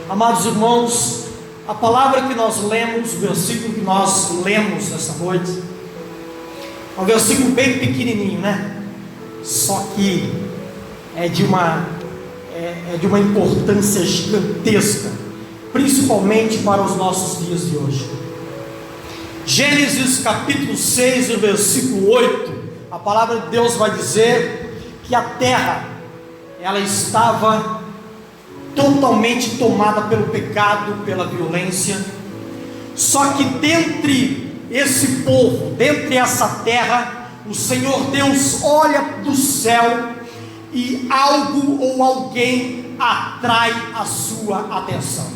Amados irmãos, a palavra que nós lemos, o versículo que nós lemos nessa noite, é um versículo bem pequenininho, né? Só que é de uma importância gigantesca, principalmente para os nossos dias de hoje. Gênesis capítulo 6, versículo 8, a palavra de Deus vai dizer que a terra, ela estava totalmente tomada pelo pecado, pela violência. Só que dentre esse povo, dentre essa terra, o Senhor Deus olha do céu e algo ou alguém atrai a sua atenção.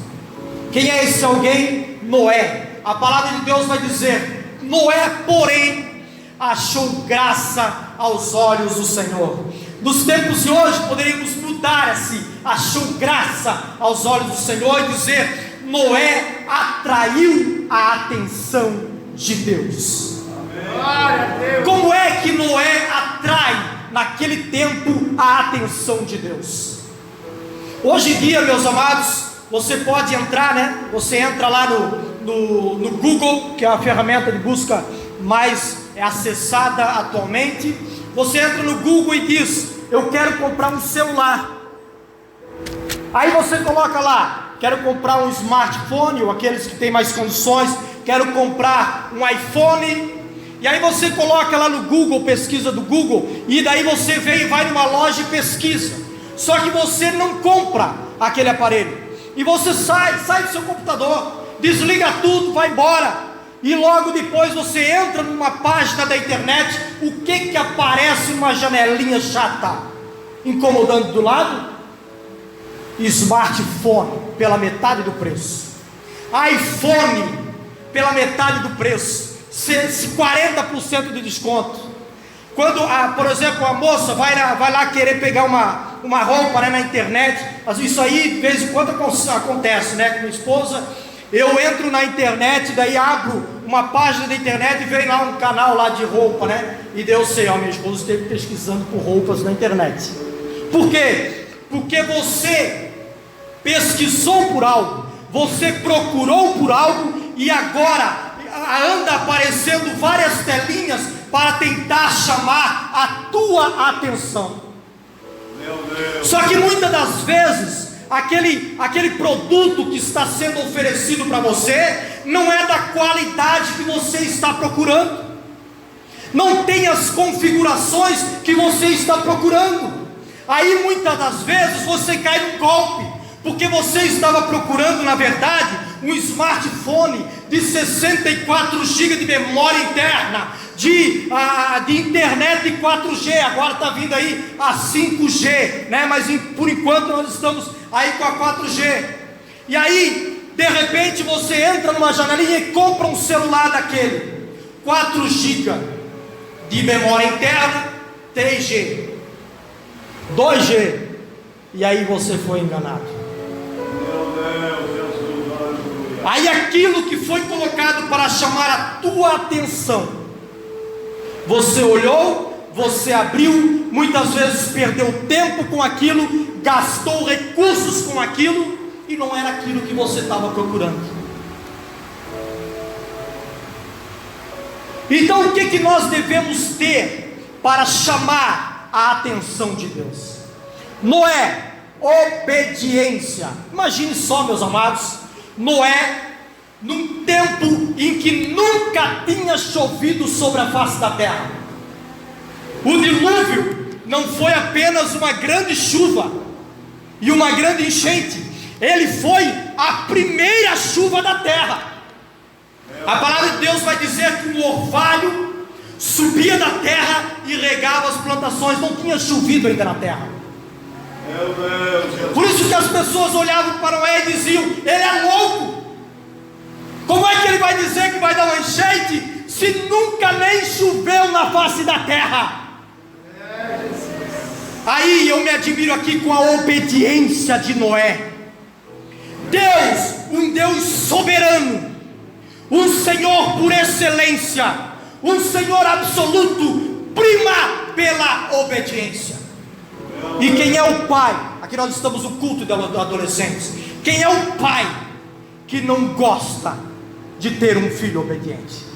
Quem é esse alguém? Noé. A palavra de Deus vai dizer: Noé, porém, achou graça aos olhos do Senhor. Nos tempos de hoje poderíamos mudar assim: achou graça aos olhos do Senhor, e dizer: Noé atraiu a atenção de Deus. Amém. Como é que Noé atrai naquele tempo a atenção de Deus? Hoje em dia, meus amados, você pode entrar, né? Você entra lá no Google, que é a ferramenta de busca mais acessada atualmente. Você entra no Google e diz: eu quero comprar um celular. Aí você coloca lá: quero comprar um smartphone, ou aqueles que têm mais condições, quero comprar um iPhone. E aí você coloca lá no Google, pesquisa do Google, e daí você vem e vai numa loja e pesquisa. Só que você não compra aquele aparelho, e você sai do seu computador, desliga tudo, vai embora. E logo depois você entra numa página da internet. O que aparece numa janelinha chata, incomodando do lado? Smartphone, pela metade do preço. iPhone, pela metade do preço, 40% de desconto. Quando, por exemplo, a moça vai lá querer pegar uma roupa, né, na internet. Isso aí de vez em quando acontece, né, com minha esposa. Eu entro na internet, daí abro uma página da internet e vem lá um canal lá de roupa, né? E daí eu sei, minha esposa esteve pesquisando por roupas na internet. Por quê? Porque você pesquisou por algo, você procurou por algo, e agora anda aparecendo várias telinhas para tentar chamar a tua atenção. Meu Deus. Só que muitas das vezes aquele produto que está sendo oferecido para você não é da qualidade que você está procurando, não tem as configurações que você está procurando. Aí muitas das vezes você cai num golpe, porque você estava procurando, na verdade, um smartphone de 64 GB de memória interna, de internet de 4G. Agora está vindo aí a 5G, né? Mas por enquanto nós estamos aí com a 4G. E aí, de repente, você entra numa janelinha e compra um celular daquele, 4 GB de memória interna, 3G, 2G, e aí você foi enganado. Meu Deus, Jesus, aleluia. Aí aquilo que foi colocado para chamar a tua atenção, você olhou, você abriu, muitas vezes perdeu tempo com aquilo, gastou recursos com aquilo, e não era aquilo que você estava procurando. Então o que nós devemos ter para chamar a atenção de Deus? Noé, obediência. Imagine só, meus amados, Noé, num tempo em que nunca tinha chovido sobre a face da terra. O dilúvio não foi apenas uma grande chuva e uma grande enchente, ele foi a primeira chuva da terra. A palavra de Deus vai dizer que um orvalho subia da terra e regava as plantações. Não tinha chovido ainda na terra. Meu Deus. Por isso que as pessoas olhavam para Noé e diziam: ele é louco. Como é que ele vai dizer que vai dar uma enchente se nunca nem choveu na face da terra? Aí eu me admiro aqui com a obediência de Noé. Deus, um Deus soberano, um Senhor por excelência, um Senhor absoluto, prima pela obediência. E quem é o pai? Aqui nós estamos no culto de adolescentes. Quem é o pai que não gosta de ter um filho obediente?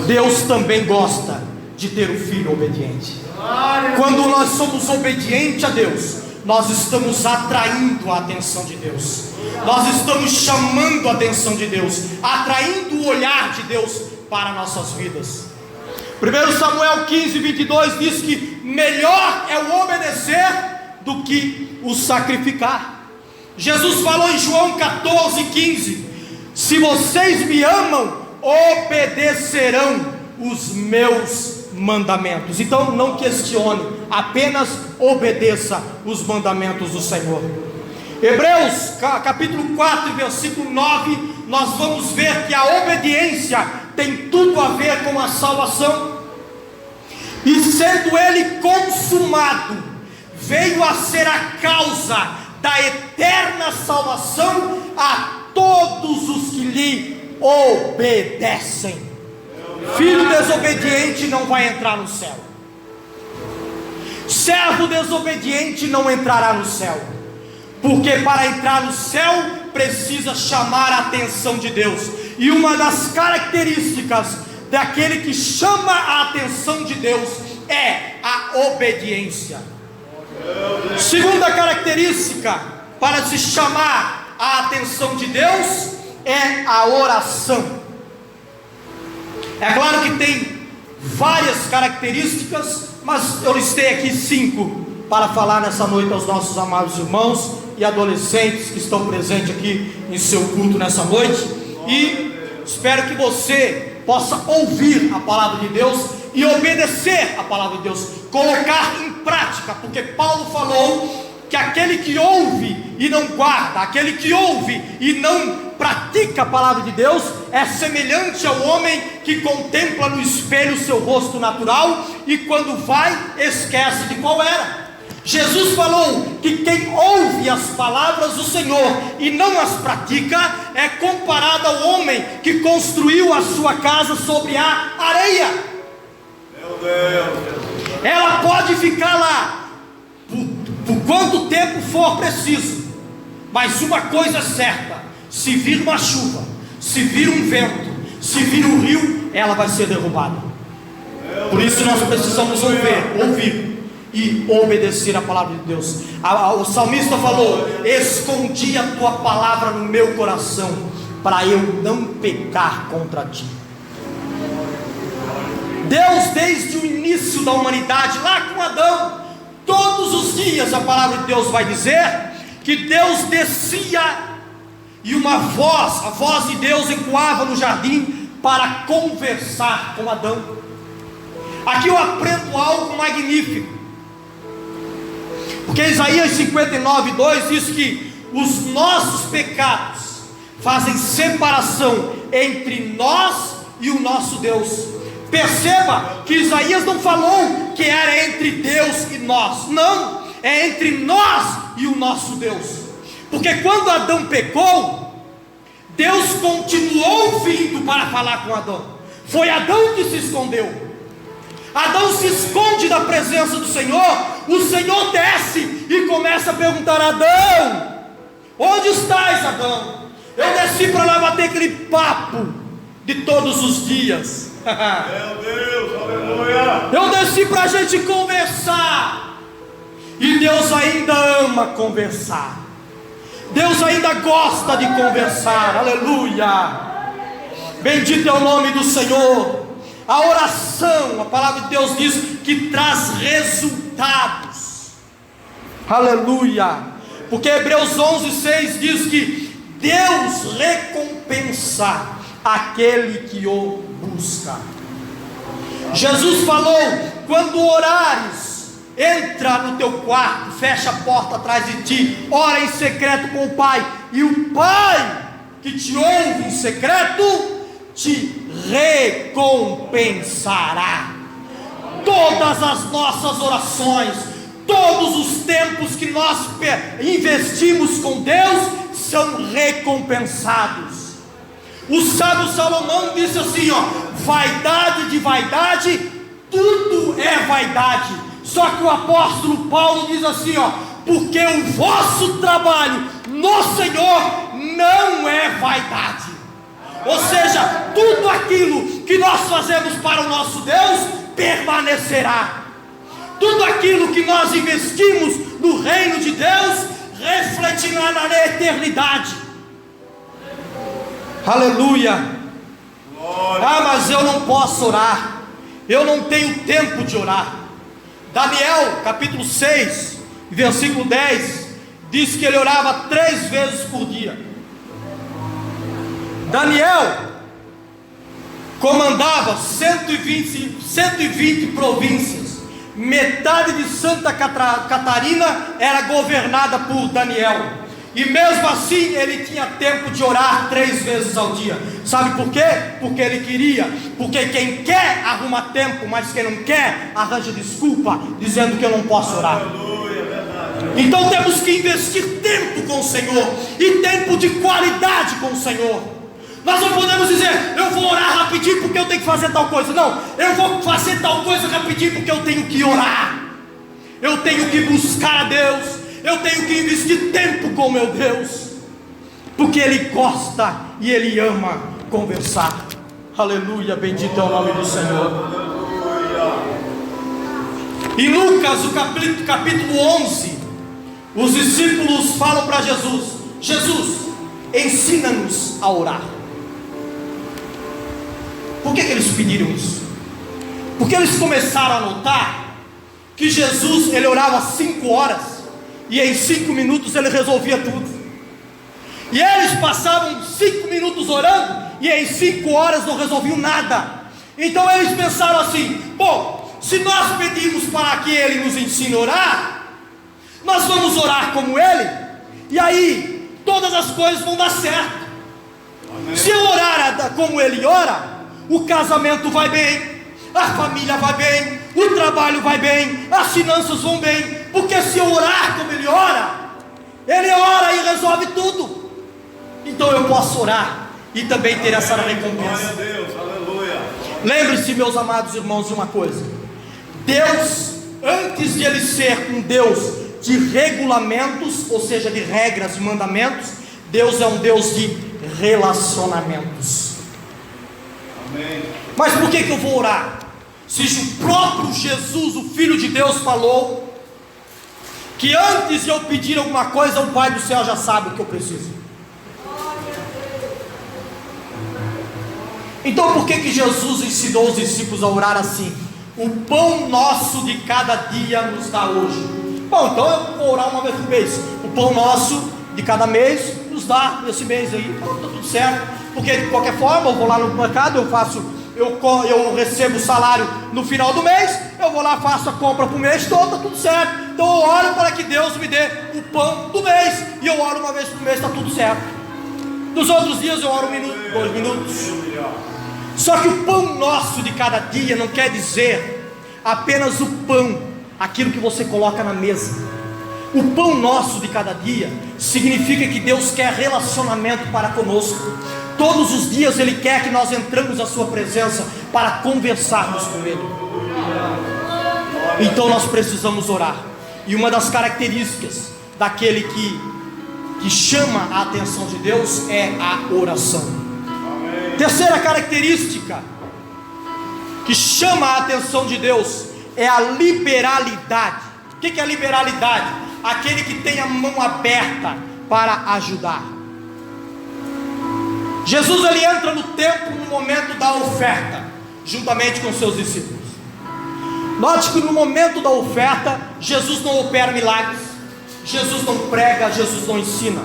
Deus também gosta de ter um filho obediente. Quando nós somos obedientes a Deus, nós estamos atraindo a atenção de Deus, nós estamos chamando a atenção de Deus, atraindo o olhar de Deus para nossas vidas. 1 Samuel 15:22 diz que melhor é o obedecer do que o sacrificar. Jesus falou em João 14:15: se vocês me amam, obedecerão os meus mandamentos. Então não questione, apenas obedeça os mandamentos do Senhor. Hebreus capítulo 4, versículo 9, nós vamos ver que a obediência tem tudo a ver com a salvação. E sendo ele consumado, veio a ser a causa da eterna salvação a todos os que lhe obedecem. Filho desobediente não vai entrar no céu. Servo desobediente não entrará no céu. Porque para entrar no céu precisa chamar a atenção de Deus. E uma das características daquele que chama a atenção de Deus é a obediência. Segunda característica para se chamar a atenção de Deus é a oração. É claro que tem várias características, mas eu listei aqui 5 para falar nessa noite aos nossos amados irmãos e adolescentes que estão presentes aqui em seu culto nessa noite. E espero que você possa ouvir a palavra de Deus e obedecer a palavra de Deus, colocar em prática, porque Paulo falou que aquele que ouve e não guarda, aquele que ouve e não pratica a palavra de Deus, é semelhante ao homem que contempla no espelho o seu rosto natural e quando vai, esquece de qual era. Jesus falou que quem ouve as palavras do Senhor e não as pratica é comparado ao homem que construiu a sua casa sobre a areia. Meu Deus. Ela pode ficar lá por quanto tempo for preciso, mas uma coisa é certa: se vir uma chuva, se vir um vento, se vir um rio, ela vai ser derrubada. Por isso nós precisamos ouvir e obedecer a palavra de Deus. O salmista falou: escondi a tua palavra no meu coração, para eu não pecar contra ti. Deus, desde o início da humanidade, lá com Adão, todos os dias a palavra de Deus vai dizer que Deus descia e a voz de Deus ecoava no jardim para conversar com Adão. Aqui eu aprendo algo magnífico, porque Isaías 59:2 diz que os nossos pecados fazem separação entre nós e o nosso Deus. Perceba que Isaías não falou que era entre Deus e nós, não, é entre nós e o nosso Deus. Porque quando Adão pecou, Deus continuou vindo para falar com Adão. Foi Adão que se escondeu. Adão se esconde da presença do Senhor. O Senhor desce e começa a perguntar: Adão, onde estás, Adão? Eu desci para lá bater aquele papo de todos os dias. Meu Deus, aleluia. Eu desci para a gente conversar. E Deus ainda ama conversar. Deus ainda gosta de conversar. Aleluia. Bendito é o nome do Senhor. A oração, a palavra de Deus diz que traz resultados. Aleluia. Porque Hebreus 11:6 diz que Deus recompensa aquele que o busca. Jesus falou: quando orares, entra no teu quarto, fecha a porta atrás de ti, ora em secreto com o Pai, e o Pai que te ouve em secreto te recompensará. Todas as nossas orações, todos os tempos que nós investimos com Deus são recompensados. O sábio Salomão disse assim: vaidade de vaidade, tudo é vaidade. Só que o apóstolo Paulo diz assim: porque o vosso trabalho no Senhor não é vaidade. Ou seja, tudo aquilo que nós fazemos para o nosso Deus permanecerá. Tudo aquilo que nós investimos no reino de Deus refletirá na eternidade. Aleluia. Ah, mas eu não posso orar, eu não tenho tempo de orar. Daniel capítulo 6, versículo 10, diz que ele orava 3 vezes por dia. Daniel comandava 120 províncias. Metade de Santa Catarina era governada por Daniel. E mesmo assim ele tinha tempo de orar 3 vezes ao dia. Sabe por quê? Porque ele queria. Porque quem quer arruma tempo, mas quem não quer arranja desculpa, dizendo que eu não posso orar. Então temos que investir tempo com o Senhor, e tempo de qualidade com o Senhor. Nós não podemos dizer, eu vou orar rapidinho porque eu tenho que fazer tal coisa. Não, eu vou fazer tal coisa rapidinho porque eu tenho que orar. Eu tenho que buscar a Deus. Eu tenho que investir tempo com meu Deus, porque Ele gosta e Ele ama conversar. Aleluia, bendito é o nome do Senhor. Em Lucas, o capítulo 11, os discípulos falam para Jesus: Jesus, ensina-nos a orar. Por que eles pediram isso? Porque eles começaram a notar que Jesus, ele orava 5 horas, e em 5 minutos ele resolvia tudo. E eles passavam 5 minutos orando, e em 5 horas não resolviam nada. Então eles pensaram assim: bom, se nós pedimos para que Ele nos ensine a orar, nós vamos orar como Ele, e aí todas as coisas vão dar certo. Amém. Se eu orar como Ele ora, o casamento vai bem, a família vai bem, o trabalho vai bem, as finanças vão bem. Porque se eu orar como Ele ora e resolve tudo. Então eu posso orar e também ter essa recompensa. Lembre-se, meus amados irmãos, de uma coisa: Deus, antes de Ele ser um Deus de regulamentos, ou seja, de regras e mandamentos, Deus é um Deus de relacionamentos. Amém. Mas por que eu vou orar? Se o próprio Jesus, o Filho de Deus, falou que antes de eu pedir alguma coisa, o Pai do céu já sabe o que eu preciso. Então por que Jesus ensinou os discípulos a orar assim? O pão nosso de cada dia nos dá hoje. Bom, então eu vou orar uma vez por mês. O pão nosso de cada mês nos dá esse mês aí, então está tudo certo. Porque de qualquer forma eu vou lá no mercado, eu recebo o salário no final do mês, eu vou lá, faço a compra para o mês todo, está tudo certo. Então eu oro para que Deus me dê o pão do mês, e eu oro uma vez por mês, está tudo certo. Nos outros dias eu oro 1 minuto, 2 minutos. Só que o pão nosso de cada dia não quer dizer apenas o pão, aquilo que você coloca na mesa. O pão nosso de cada dia significa que Deus quer relacionamento para conosco. Todos os dias Ele quer que nós entramos na sua presença para conversarmos com Ele. Então nós precisamos orar. E uma das características daquele que chama a atenção de Deus é a oração. Terceira característica que chama a atenção de Deus é a liberalidade. O que é a liberalidade? Aquele que tem a mão aberta para ajudar. Jesus, ele entra no templo no momento da oferta, juntamente com seus discípulos. Note que no momento da oferta, Jesus não opera milagres, Jesus não prega, Jesus não ensina,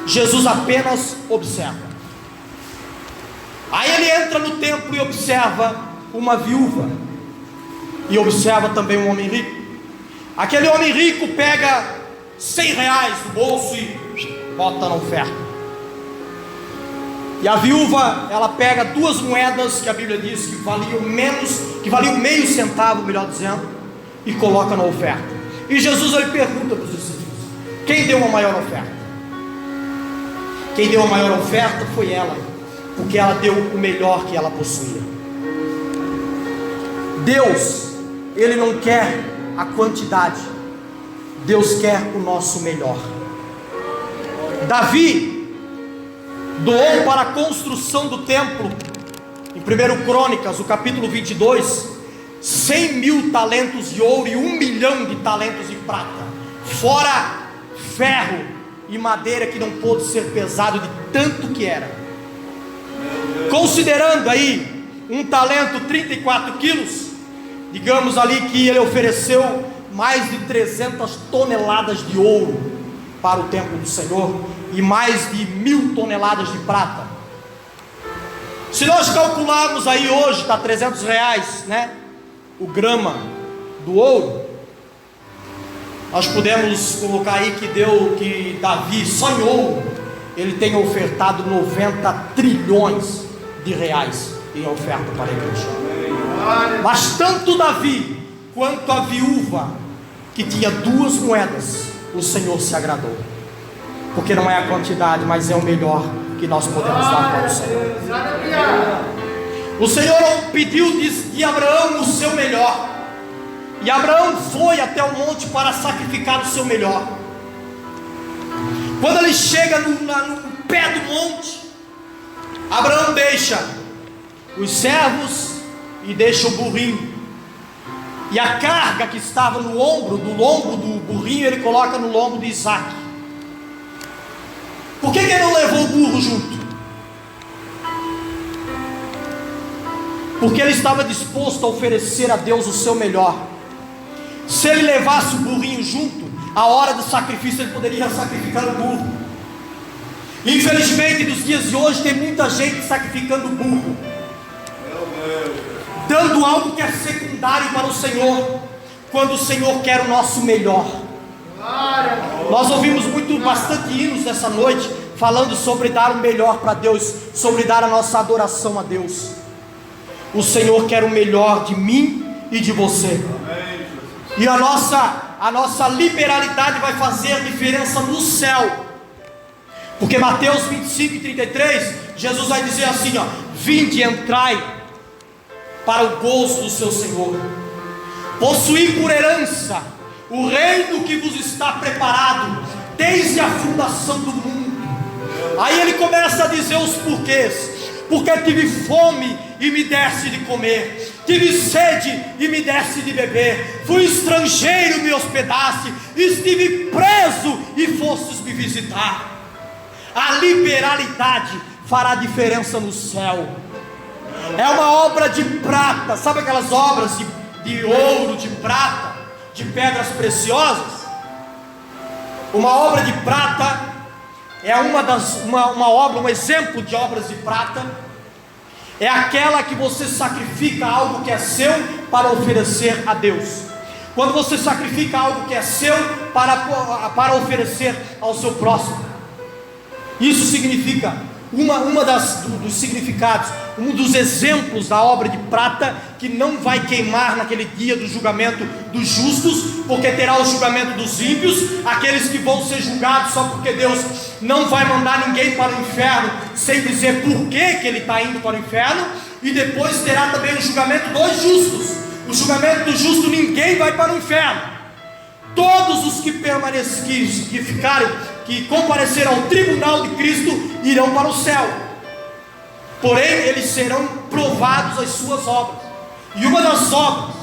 Jesus apenas observa. Aí ele entra no templo e observa uma viúva, e observa também um homem rico. Aquele homem rico pega 100 reais do bolso e bota na oferta. E a viúva, ela pega 2 moedas que a Bíblia diz que valiam meio centavo, melhor dizendo, e coloca na oferta. E Jesus, ele pergunta para os discípulos: quem deu a maior oferta? Quem deu a maior oferta foi ela, porque ela deu o melhor que ela possuía. Deus, Ele não quer a quantidade, Deus quer o nosso melhor. Davi doou para a construção do templo, em 1 Crônicas, o capítulo 22, 100 mil talentos de ouro e 1 milhão de talentos de prata, fora ferro e madeira que não pôde ser pesado de tanto que era. Considerando aí um talento 34 quilos, digamos ali que ele ofereceu mais de 300 toneladas de ouro para o templo do Senhor e mais de 1000 toneladas de prata. Se nós calcularmos aí hoje, está R$300, né? O grama do ouro, nós podemos colocar aí que Davi, só em ouro, ele tem ofertado 90 trilhões de reais em oferta para a igreja. Mas tanto Davi quanto a viúva que tinha 2 moedas, o Senhor se agradou, porque não é a quantidade, mas é o melhor que nós podemos dar para o Senhor. O Senhor pediu de Abraão o seu melhor, e Abraão foi até o monte para sacrificar o seu melhor. Quando ele chega no pé do monte, Abraão deixa os servos e deixa o burrinho, e a carga que estava no lombo do burrinho, ele coloca no lombo de Isaac. Por que ele não levou o burro junto? Porque ele estava disposto a oferecer a Deus o seu melhor. Se ele levasse o burrinho junto, a hora do sacrifício ele poderia sacrificar o burro. Infelizmente, nos dias de hoje, tem muita gente sacrificando o burro, dando algo que é secundário para o Senhor, quando o Senhor quer o nosso melhor. Nós ouvimos bastante hinos nessa noite, falando sobre dar o melhor para Deus, sobre dar a nossa adoração a Deus. O Senhor quer o melhor de mim e de você, e a nossa liberalidade vai fazer a diferença no céu, porque Mateus 25:33, Jesus vai dizer assim, ó: vinde e entrai para o gozo do seu Senhor, possuí por herança o reino que vos está preparado desde a fundação do mundo. Aí ele começa a dizer os porquês: porque tive fome e me deste de comer, tive sede e me deste de beber, fui estrangeiro e me hospedaste, estive preso e fostes me visitar. A liberalidade fará diferença no céu. É uma obra de prata, sabe aquelas obras de ouro, de prata, de pedras preciosas? Uma obra de prata é um exemplo de obras de prata, é aquela que você sacrifica algo que é seu para oferecer a Deus. Quando você sacrifica algo que é seu para oferecer ao seu próximo, isso significa dos significados, um dos exemplos da obra de prata, que não vai queimar naquele dia do julgamento dos justos, porque terá o julgamento dos ímpios, aqueles que vão ser julgados só porque Deus não vai mandar ninguém para o inferno, sem dizer por que ele está indo para o inferno. E depois terá também o julgamento dos justos. O julgamento do justo, ninguém vai para o inferno. Todos os que que compareceram ao tribunal de Cristo irão para o céu, porém eles serão provados as suas obras, e uma das obras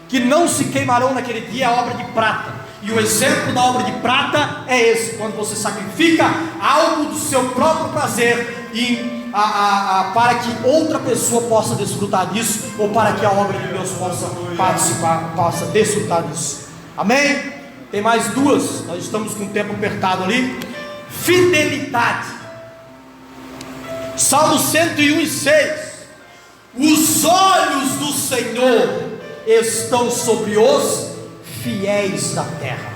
que não se queimarão naquele dia é a obra de prata. E o exemplo da obra de prata é esse: quando você sacrifica algo do seu próprio prazer para que outra pessoa possa desfrutar disso, ou para que a obra de Deus possa desfrutar disso. Amém? Tem mais duas, nós estamos com o tempo apertado ali. Fidelidade. Salmo 101:6. Os olhos do Senhor estão sobre os fiéis da terra.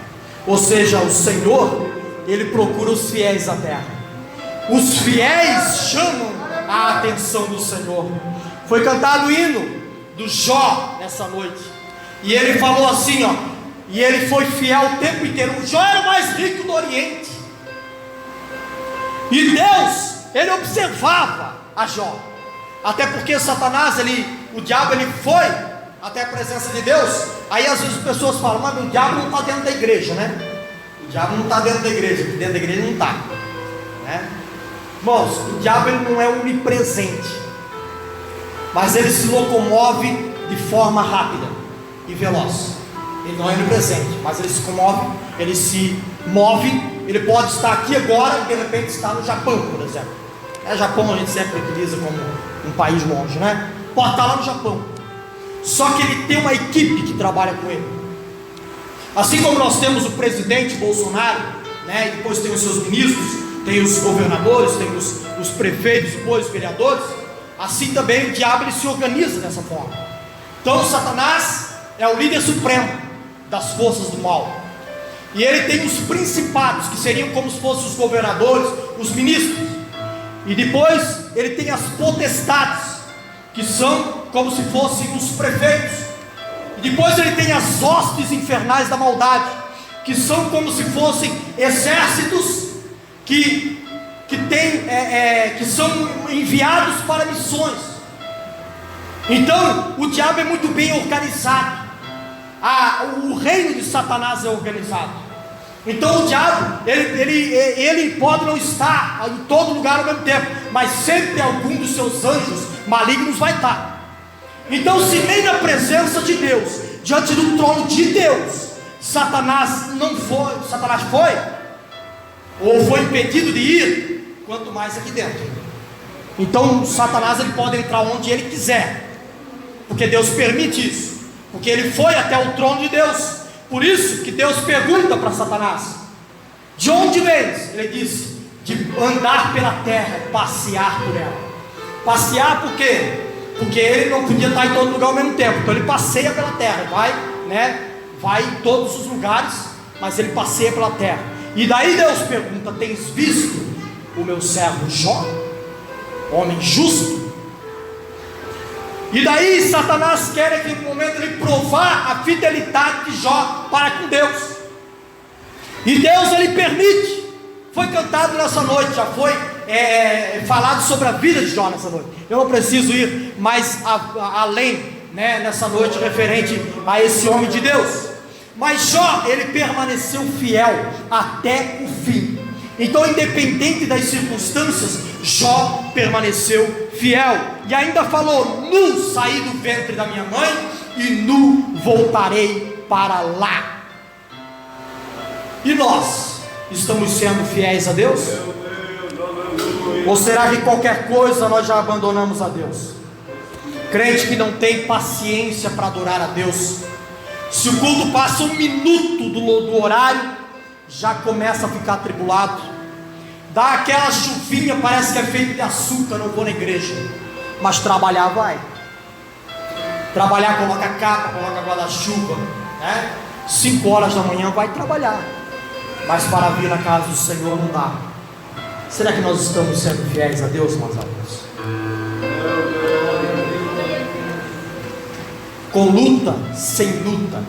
Ou seja, o Senhor, Ele procura os fiéis da terra. Os fiéis chamam a atenção do Senhor. Foi cantado o hino do Jó nessa noite, e ele falou assim, ó: e ele foi fiel o tempo inteiro. O Jó era o mais rico do Oriente, e Deus, ele observava a Jó. Até porque Satanás, o diabo, ele foi até a presença de Deus. Aí às vezes as pessoas falam: mas o diabo não está dentro da igreja, né? O diabo não está dentro da igreja, porque dentro da igreja não está. Irmãos, o diabo ele não é onipresente, mas ele se locomove de forma rápida e veloz. Ele não é onipresente, mas ele se comove, ele se move. Ele pode estar aqui agora e de repente estar no Japão, por exemplo. Japão a gente sempre utiliza como um país longe, né? Pode estar lá no Japão. Só que ele tem uma equipe que trabalha com ele. Assim como nós temos o presidente Bolsonaro, né? E depois tem os seus ministros, tem os governadores, tem os prefeitos, depois os vereadores. Assim também o diabo ele se organiza dessa forma. Então Satanás é o líder supremo das forças do mal. E ele tem os principados, que seriam como se fossem os governadores, os ministros. E depois ele tem as potestades, que são como se fossem os prefeitos. E depois ele tem as hostes infernais da maldade, que são como se fossem exércitos que são enviados para missões. Então o diabo é muito bem organizado. O reino de Satanás é organizado. Então o diabo, ele pode não estar em todo lugar ao mesmo tempo, mas sempre algum dos seus anjos malignos vai estar. Então se nem na presença de Deus, diante do trono de Deus, Satanás foi, ou foi impedido de ir, quanto mais aqui dentro. Então Satanás ele pode entrar onde ele quiser, porque Deus permite isso, porque ele foi até o trono de Deus. Por isso que Deus pergunta para Satanás: de onde vens? Ele disse: de andar pela terra, passear por ela. Passear por quê? Porque ele não podia estar em todo lugar ao mesmo tempo. Então ele passeia pela terra, vai em todos os lugares, mas ele passeia pela terra. E daí Deus pergunta: tens visto o meu servo Jó, homem justo? E daí Satanás quer naquele momento ele provar a fidelidade de Jó para com Deus. E Deus ele permite. Foi cantado nessa noite, já foi falado sobre a vida de Jó nessa noite. Eu não preciso ir mais além, né, nessa noite referente a esse homem de Deus. Mas Jó ele permaneceu fiel até o fim. Então, independente das circunstâncias, Jó permaneceu fiel. E ainda falou: nu saí do ventre da minha mãe e nu voltarei para lá. E nós estamos sendo fiéis a Deus? Ou será que qualquer coisa nós já abandonamos a Deus? Crente que não tem paciência para adorar a Deus, se o culto passa um minuto do horário, já começa a ficar atribulado, dá aquela chuvinha, parece que é feito de açúcar, não vou na igreja. Mas trabalhar vai. Trabalhar, coloca capa, coloca guarda-chuva, né? 5 horas da manhã vai trabalhar, mas para vir na casa do Senhor não dá. Será que nós estamos sendo fiéis a Deus, meus amigos? Com luta, sem luta,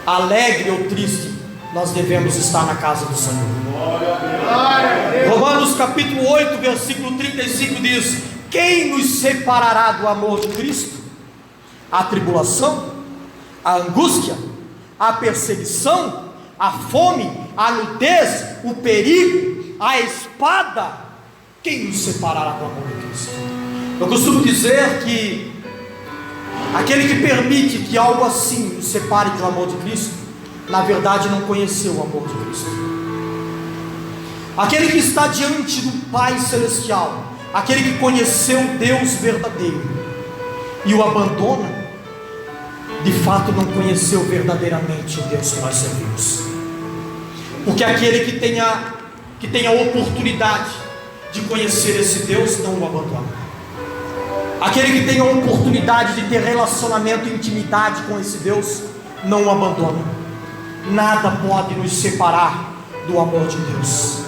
alegre ou triste, nós devemos estar na casa do Senhor. Romanos capítulo 8, versículo 35 diz: quem nos separará do amor de Cristo? A tribulação, a angústia, a perseguição, a fome, a nudez, o perigo, a espada. Quem nos separará do amor de Cristo? Eu costumo dizer que aquele que permite que algo assim nos separe do amor de Cristo, na verdade não conheceu o amor de Cristo. Aquele que está diante do Pai Celestial, aquele que conheceu Deus verdadeiro e o abandona, de fato não conheceu verdadeiramente o Deus que nós servimos. Porque aquele que tem a oportunidade de conhecer esse Deus não o abandona. Aquele que tem a oportunidade de ter relacionamento e intimidade com esse Deus não o abandona. Nada pode nos separar do amor de Deus.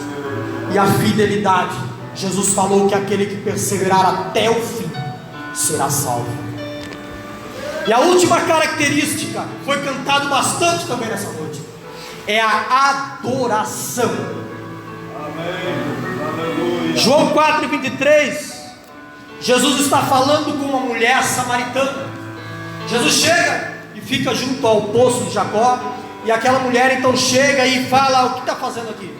E a fidelidade, Jesus falou que aquele que perseverar até o fim será salvo. E a última característica, foi cantado bastante também nessa noite, é a adoração. Amém. João 4,23, Jesus está falando com uma mulher samaritana. Jesus chega e fica junto ao poço de Jacó, e aquela mulher então chega e fala: o que está fazendo aqui?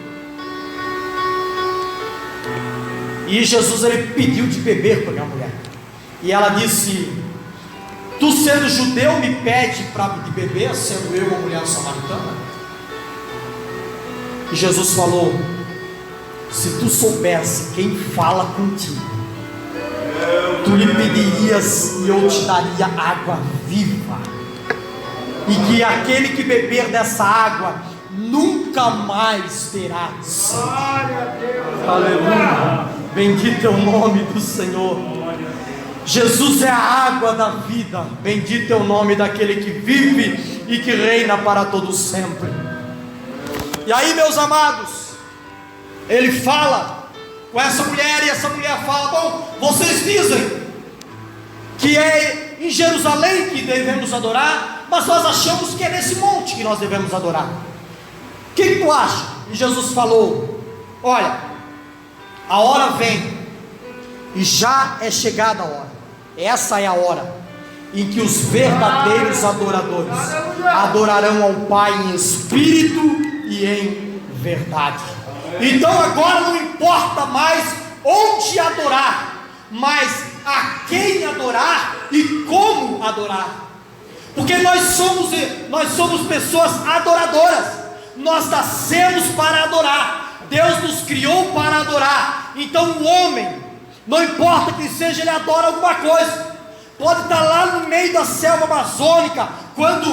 E Jesus ele pediu de beber para a mulher. E ela disse: tu sendo judeu me pede para de beber, sendo eu uma mulher samaritana? E Jesus falou: se tu soubesse quem fala contigo, tu lhe pedirias e eu te daria água viva, e que aquele que beber dessa água nunca mais terá sede. Aleluia, bendito é o nome do Senhor. Jesus é a água da vida, bendito é o nome daquele que vive e que reina para todos sempre. E aí, meus amados, ele fala com essa mulher, e essa mulher fala: bom, vocês dizem que é em Jerusalém que devemos adorar, mas nós achamos que é nesse monte que nós devemos adorar. O que tu acha? E Jesus falou: olha, a hora vem, e já é chegada a hora, essa é a hora em que os verdadeiros adoradores adorarão ao Pai em espírito e em verdade. Então agora não importa mais onde adorar, mas a quem adorar e como adorar, porque nós somos pessoas adoradoras, nós nascemos para adorar, Deus nos criou para adorar. Então o homem, não importa quem seja, ele adora alguma coisa. Pode estar lá no meio da selva amazônica, quando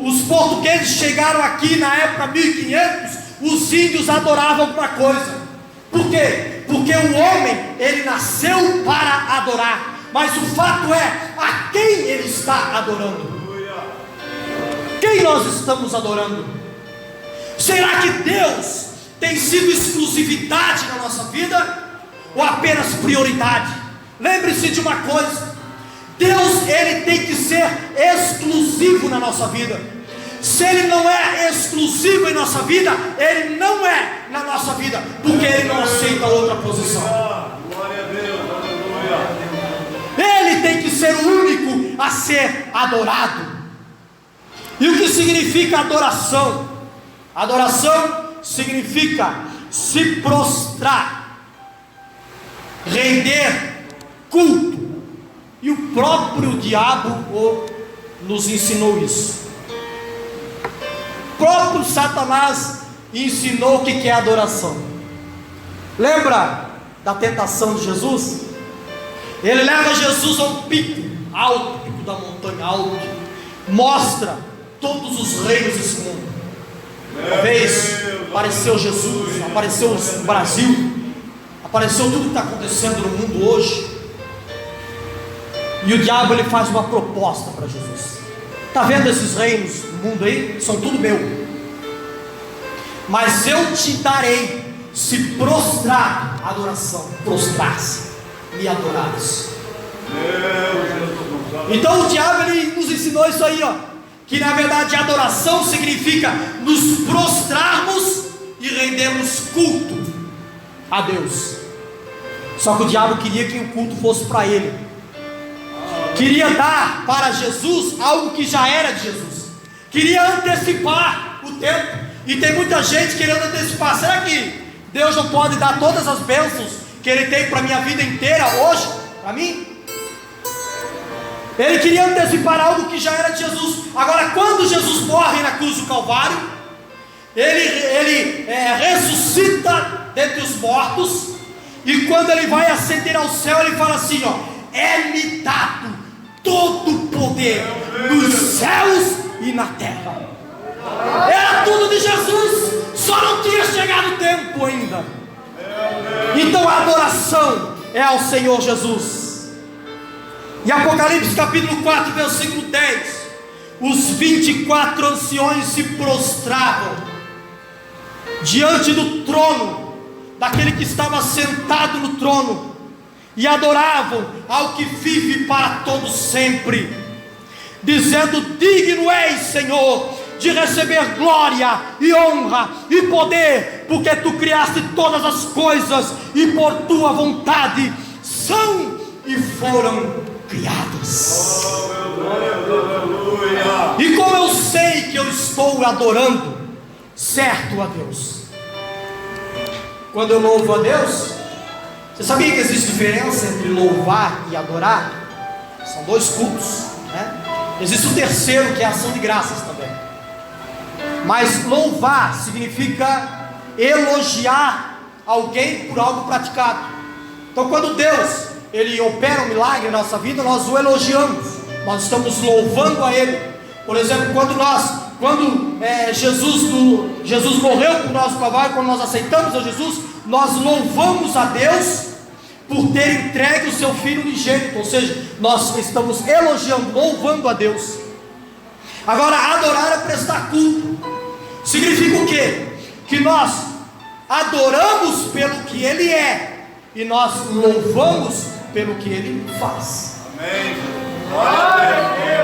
os portugueses chegaram aqui na época 1500, os índios adoravam alguma coisa. Por quê? Porque o homem, ele nasceu para adorar, mas o fato é, a quem ele está adorando? Quem nós estamos adorando? Será que Deus tem sido exclusividade na nossa vida, ou apenas prioridade? Lembre-se de uma coisa: Deus, ele tem que ser exclusivo na nossa vida. Se ele não é exclusivo em nossa vida, ele não é na nossa vida, porque ele não aceita outra posição. Glória a Deus, aleluia. Ele tem que ser o único a ser adorado. E o que significa adoração? Adoração significa se prostrar, render culto. E o próprio diabo nos ensinou isso. O próprio Satanás ensinou o que é adoração. Lembra da tentação de Jesus? Ele leva Jesus a um pico alto, pico da montanha alto, mostra todos os reinos desse mundo. Uma vez apareceu Jesus, apareceu o Brasil, apareceu tudo que está acontecendo no mundo hoje. E o diabo ele faz uma proposta para Jesus: está vendo esses reinos do mundo aí? São tudo meu, mas eu te darei se prostrar, adoração, prostrar-se, me adorares. Então o diabo ele nos ensinou isso aí, ó, que na verdade adoração significa nos prostrarmos e rendermos culto a Deus. Só que o diabo queria que o culto fosse para ele, queria dar para Jesus algo que já era de Jesus, queria antecipar o tempo. E tem muita gente querendo antecipar. Será que Deus não pode dar todas as bênçãos que Ele tem para a minha vida inteira hoje, para mim? Ele queria antecipar algo que já era de Jesus. Agora, quando Jesus morre na cruz do Calvário, ele ressuscita dentre os mortos, e quando Ele vai ascender ao céu, Ele fala assim, ó: é-me dado todo o poder nos céus e na terra. Era tudo de Jesus, só não tinha chegado o tempo ainda. Então a adoração é ao Senhor Jesus. Em Apocalipse capítulo 4, versículo 10, os 24 anciões se prostravam diante do trono daquele que estava sentado no trono, e adoravam ao que vive para todos sempre, dizendo: digno és, Senhor, de receber glória e honra e poder, porque tu criaste todas as coisas, e por tua vontade são e foram criadas. E como eu sei que eu estou adorando certo a Deus? Quando eu louvo a Deus, Você sabia que existe diferença entre louvar e adorar? São dois cultos, né? Existe o terceiro, que é a ação de graças também. Mas louvar significa elogiar alguém por algo praticado. Então quando Deus, Ele opera um milagre na nossa vida, nós o elogiamos, nós estamos louvando a Ele. Por exemplo, quando Jesus morreu por nós no Calvário, quando nós aceitamos a Jesus, nós louvamos a Deus por ter entregue o seu Filho unigênito, ou seja, nós estamos elogiando, louvando a Deus. Agora, adorar é prestar culto. Significa o quê? Que nós adoramos pelo que Ele é, e nós louvamos pelo que Ele faz. Amém.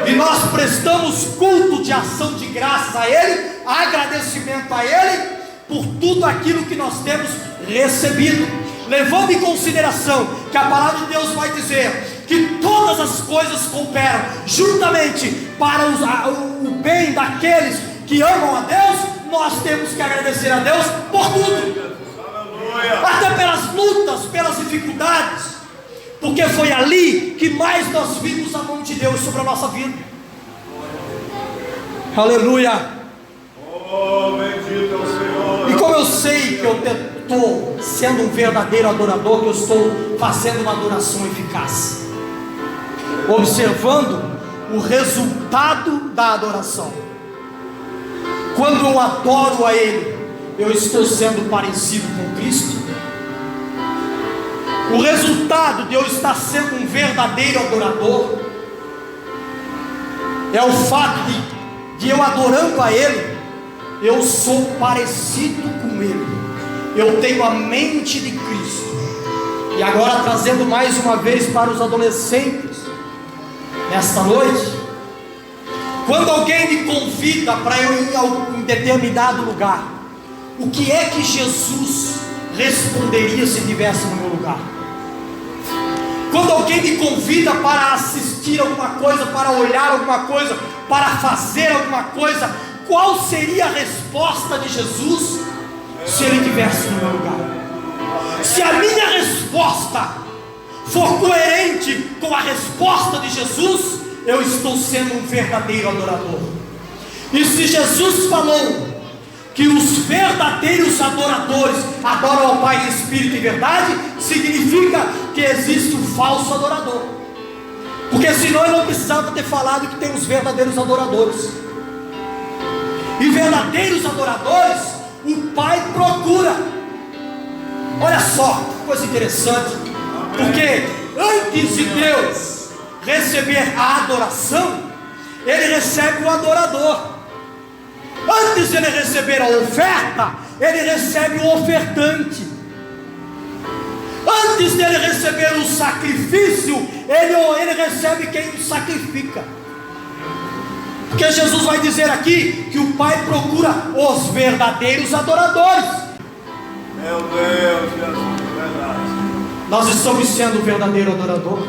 E nós prestamos culto de ação de graças a Ele, agradecimento a Ele por tudo aquilo que nós temos recebido, levando em consideração que a palavra de Deus vai dizer que todas as coisas cooperam juntamente para o bem daqueles que amam a Deus. Nós temos que agradecer a Deus por tudo, até pelas lutas, pelas dificuldades, porque foi ali que mais nós vimos a mão de Deus sobre a nossa vida. Aleluia. Oh, bendito é o Senhor. E como eu sei que eu estou sendo um verdadeiro adorador, que eu estou fazendo uma adoração eficaz, observando o resultado da adoração. Quando eu adoro a Ele, eu estou sendo parecido com Cristo. O resultado de eu estar sendo um verdadeiro adorador é o fato de eu adorando a Ele, eu sou parecido com Ele, eu tenho a mente de Cristo. E agora, trazendo mais uma vez para os adolescentes, nesta noite, quando alguém me convida para eu ir a um determinado lugar, o que é que Jesus responderia se estivesse no meu lugar? Quando alguém me convida para assistir alguma coisa, para olhar alguma coisa, para fazer alguma coisa, qual seria a resposta de Jesus se Ele estivesse no meu lugar? Se a minha resposta for coerente com a resposta de Jesus, eu estou sendo um verdadeiro adorador. E se Jesus falou que os verdadeiros adoradores adoram ao Pai em espírito e verdade, significa que existe um falso adorador, porque senão ele não precisava ter falado que tem os verdadeiros adoradores. E verdadeiros adoradores o Pai procura. Olha só que coisa interessante, porque antes de Deus receber a adoração, Ele recebe o adorador. Antes de Ele receber a oferta, Ele recebe o ofertante. Antes de Ele receber o sacrifício, Ele recebe quem o sacrifica. Porque Jesus vai dizer aqui que o Pai procura os verdadeiros adoradores. Meu Deus, Jesus, verdade. Nós estamos sendo o verdadeiro adorador.